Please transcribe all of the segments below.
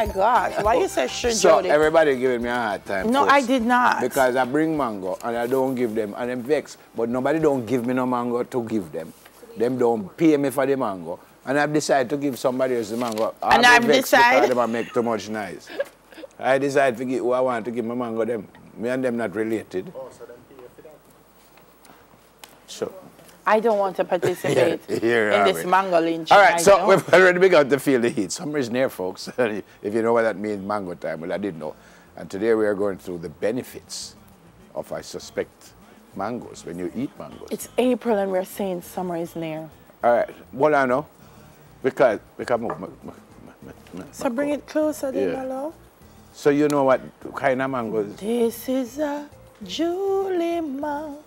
my gosh. Why you say sure, So Jody? everybody giving me a hard time. No, folks, I did not. Because I bring mango and I don't give them and I'm vexed. But nobody don't give me no mango to give them. Them don't pay me for the mango. And I've decided to give somebody else the mango. And I've decided because them make too much noise. I decide to give who I want to give my mango them. Me and them not related. Oh, so them pay you for that? So I don't want to participate Here in are this we. mango lynch. All right, so we've already begun to feel the heat. Summer is near, folks. If you know what that means, mango time. Well, I didn't know. And today we are going through the benefits of, I suspect, mangoes when you eat mangoes. It's April and we're saying summer is near. All right, what I know, because So bring it closer, then, Yeah. my love. So you know what kind of mangoes? This is a Julie mango.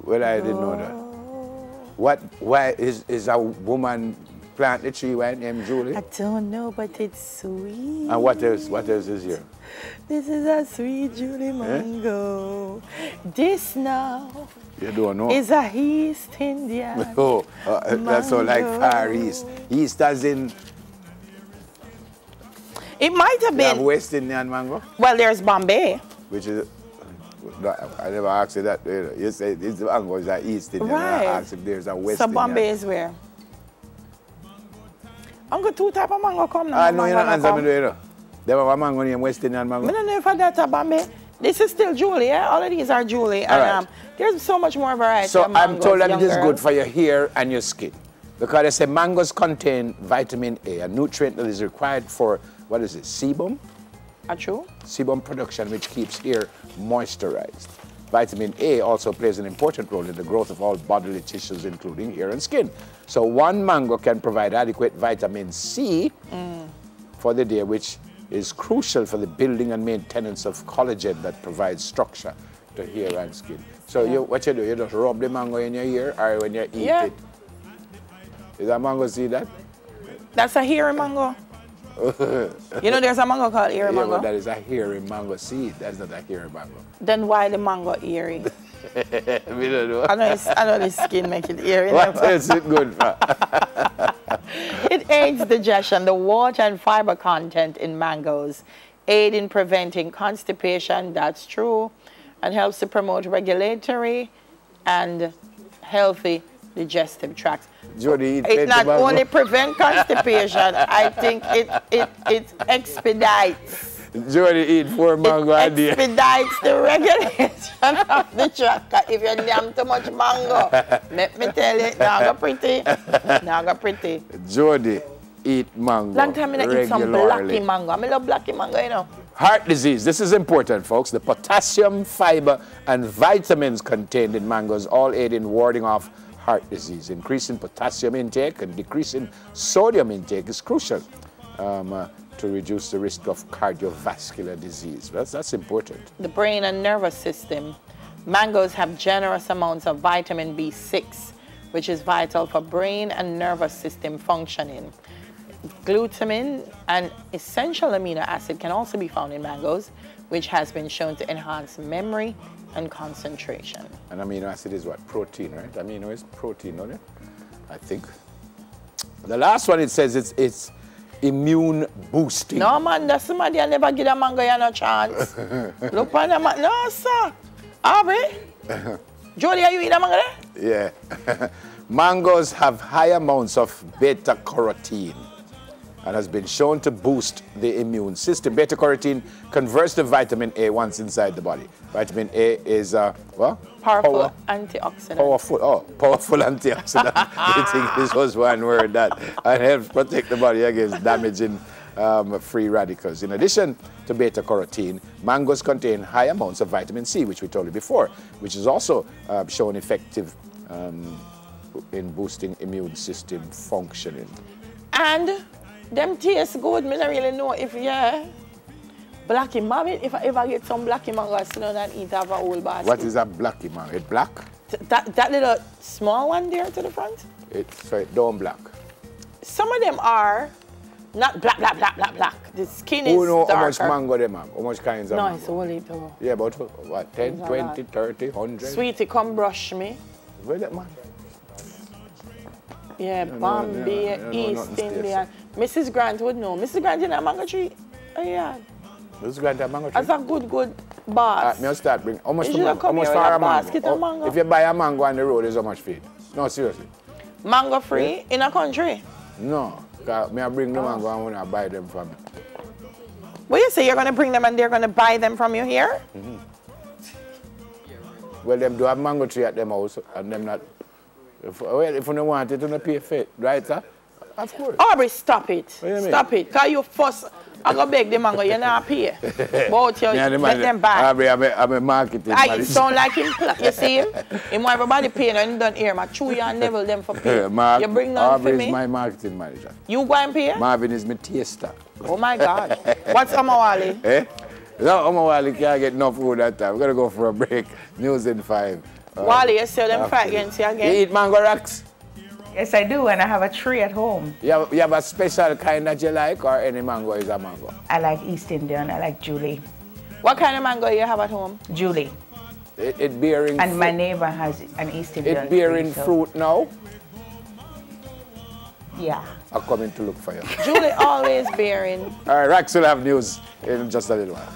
Well, I didn't know that. Why is a woman plant the tree why named Julie? I don't know, but it's sweet. And what else is here? This is a sweet Julie mango. This now You don't know. is a East Indian. Oh, that's all like Far mango. East. East as in It might have you have been. West Indian mango, Well, there's Bombay. which is, I never asked you that. You say this mango is a East Indian. Right. I asked if there's a West So Indian. Bombay is where? I'm got two type of mango come now. I know you don't answer me, come. do you know? There was a mango named West Indian I mango. don't know if that a Bombay. This is still Julie, yeah? All of these are Julie. All And right. there's so much more variety So of I'm mangoes, told that it young is girl. good for your hair and your skin. Because they say mangoes contain vitamin A, a nutrient that is required for, what is it, sebum? True? Sebum production, which keeps hair moisturized. Vitamin A also plays an important role in the growth of all bodily tissues, including hair and skin. So one mango can provide adequate vitamin C for the day, which is crucial for the building and maintenance of collagen that provides structure to hair and skin. So what you do, you just rub the mango in your ear, or when you eat it. Is that mango seed that? That's a hairy mango. You know there's a mango called hairy Yeah, mango? but that is a hairy mango seed. That's not a hairy mango. Then why the mango hairy? We don't know. I know the skin make it hairy. What is it good for? It aids digestion. The water and fiber content in mangoes aid in preventing constipation, that's true, and helps to promote regulatory and healthy digestive tracts. Jody, eat It not mango. only prevent constipation, I think it expedites. Jody eat 4 mango a day. Expedites the regulation of the tract. If you damn too much mango, let me tell you, now go pretty. Now go pretty. Jody eat mango Long time I eat some regularly. blacky mango. I love blacky mango, you know. Heart disease. This is important, folks. The potassium, fiber, and vitamins contained in mangoes all aid in warding off heart disease. Increasing potassium intake and decreasing sodium intake is crucial to reduce the risk of cardiovascular disease. That's important. The brain and nervous system. Mangoes have generous amounts of vitamin B6, which is vital for brain and nervous system functioning. Glutamine, an essential amino acid, can also be found in mangoes, which has been shown to enhance memory and concentration. And amino acid is what? Protein, right? Amino is protein, don't it? I think. The last one, it says it's immune boosting. No, man, that's somebody I never give a mango you no chance. Look on the man. No, sir. Aubrey? Jody, are you eating a mango there? Yeah. Mangoes have high amounts of beta-carotene and has been shown to boost the immune system. Beta-carotene converts to vitamin A once inside the body. Vitamin A is, well? Powerful antioxidant. Powerful antioxidant. I think this was one word that helps protect the body against damaging free radicals. In addition to beta-carotene, mangoes contain high amounts of vitamin C, which we told you before, which is also shown effective in boosting immune system functioning. And them taste good. Me don't really know if blacky mango. If I ever get some blacky mango, I sit down and eat out of a whole basket. What is a blacky mango? It's black? That little small one there to the front? So it don't black. Some of them are not black. The skin is Who know darker. how much mango they have? How much kinds of No, mango? it's only two. Yeah, about what, 10, 20, 30, 100? Sweetie, come brush me. Where that man? Yeah, Bombay, East Indian. Mrs. Grant would know. Mrs. Grant in a mango tree? Oh, yeah. This is going to a mango tree. That's a good boss. Me start bring. How much You for should mango? come How much here for with a a mango? basket of mango. If you buy a mango on the road, is how much feed? No, seriously. Mango free in a country? No. Because me I bring the mango and when I buy them from me. Well, you say you're going to bring them and they're going to buy them from you here? Mm-hmm. Well, them do have mango tree at them house and them not. If you don't want it, you don't pay for it. Right, sir? Of course. Aubrey, stop it. What do you mean? Stop it. Because you fuss. I go beg the mango, you're not pay. But you let them buy. Aubrey, I'm a marketing manager. I sound like him. You see him? He want everybody paying and he don't hear my chew you and nevel them for pay. You bring none for Aubrey me. is my marketing manager. You go and pay? Marvin is my taster. Oh my God. What's Amawali? Eh? No, Amawali can't get enough food that time. We're going to go for a break. News in 5. Wally, you sell them fried again, see again? You eat mango rocks? Yes, I do, and I have a tree at home. You have a special kind that you like, or any mango is a mango? I like East Indian. I like Julie. What kind of mango you have at home? Julie. It bearing And fruit. my neighbor has an East Indian. It bearing tree, so- fruit now? Yeah. I'm coming to look for you. Julie always bearing. All right, Rax will have news in just a little while.